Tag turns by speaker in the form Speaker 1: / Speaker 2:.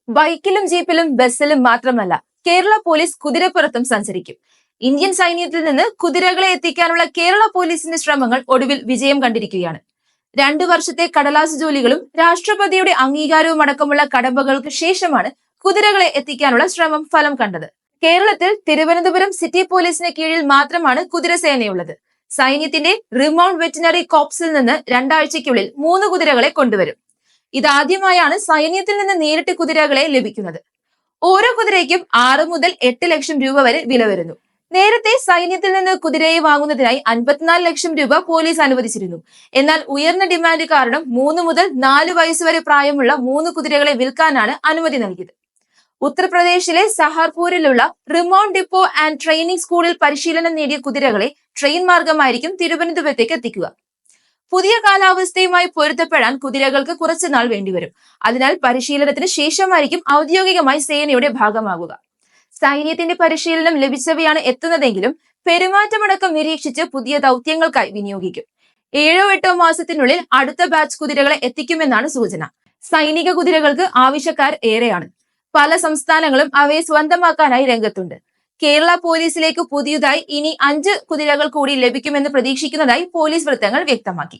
Speaker 1: ബൈക്കിലും ജീപ്പിലും ബസ്സിലും മാത്രമല്ല കേരള പോലീസ് കുതിരപ്പുറത്തും സഞ്ചരിക്കും. ഇന്ത്യൻ സൈന്യത്തിൽ നിന്ന് കുതിരകളെ എത്തിക്കാനുള്ള കേരള പോലീസിന്റെ ശ്രമങ്ങൾ ഒടുവിൽ വിജയം കണ്ടിരിക്കുകയാണ്. 2 വർഷത്തെ കടലാസ് ജോലികളും രാഷ്ട്രപതിയുടെ അംഗീകാരവും അടക്കമുള്ള കടമ്പകൾക്ക് ശേഷമാണ് കുതിരകളെ എത്തിക്കാനുള്ള ശ്രമം ഫലം കണ്ടത്. കേരളത്തിൽ തിരുവനന്തപുരം സിറ്റി പോലീസിന് കീഴിൽ മാത്രമാണ് കുതിരസേനയുള്ളത്. സൈന്യത്തിന്റെ റിമൗണ്ട് വെറ്റിനറി കോപ്സിൽ നിന്ന് 2 ആഴ്ചയ്ക്കുള്ളിൽ 3 കുതിരകളെ കൊണ്ടുവരും. ഇതാദ്യമായാണ് സൈന്യത്തിൽ നിന്ന് നേരിട്ട് കുതിരകളെ ലഭിക്കുന്നത്. ഓരോ കുതിരയ്ക്കും 6 മുതൽ 8 ലക്ഷം രൂപ വരെ വില വരുന്നു. നേരത്തെ സൈന്യത്തിൽ നിന്ന് കുതിരയെ വാങ്ങുന്നതിനായി 54 ലക്ഷം രൂപ പോലീസ് അനുവദിച്ചിരുന്നു. എന്നാൽ ഉയർന്ന ഡിമാൻഡ് കാരണം 3 മുതൽ 4 വയസ്സ് വരെ പ്രായമുള്ള 3 കുതിരകളെ വിൽക്കാനാണ് അനുമതി നൽകിയത്. ഉത്തർപ്രദേശിലെ സഹാർപൂരിലുള്ള റിമൗണ്ട് ഡിപ്പോ ആൻഡ് ട്രെയിനിങ് സ്കൂളിൽ പരിശീലനം നേടിയ കുതിരകളെ ട്രെയിൻ മാർഗമായിരിക്കും തിരുവനന്തപുരത്തേക്ക് എത്തിക്കുക. പുതിയ കാലാവസ്ഥയുമായി പൊരുത്തപ്പെടാൻ കുതിരകൾക്ക് കുറച്ചുനാൾ വേണ്ടിവരും. അതിനാൽ പരിശീലനത്തിന് ശേഷമായിരിക്കും ഔദ്യോഗികമായി സേനയുടെ ഭാഗമാകുക. സൈന്യത്തിന്റെ പരിശീലനം ലഭിച്ചവയാണ് എത്തുന്നതെങ്കിലും പെരുമാറ്റമടക്കം നിരീക്ഷിച്ച് പുതിയ ദൗത്യങ്ങൾക്കായി വിനിയോഗിക്കും. 7-8 മാസത്തിനുള്ളിൽ അടുത്ത ബാച്ച് കുതിരകളെ എത്തിക്കുമെന്നാണ് സൂചന. സൈനിക കുതിരകൾക്ക് ആവശ്യക്കാർ ഏറെയാണ്. പല സംസ്ഥാനങ്ങളും അവയെ സ്വന്തമാക്കാനായി രംഗത്തുണ്ട്. കേരള പോലീസിലേക്ക് പുതിയതായി ഇനി 5 കുതിരകൾ കൂടി ലഭിക്കുമെന്ന് പ്രതീക്ഷിക്കുന്നതായി പോലീസ് വൃത്തങ്ങൾ വ്യക്തമാക്കി.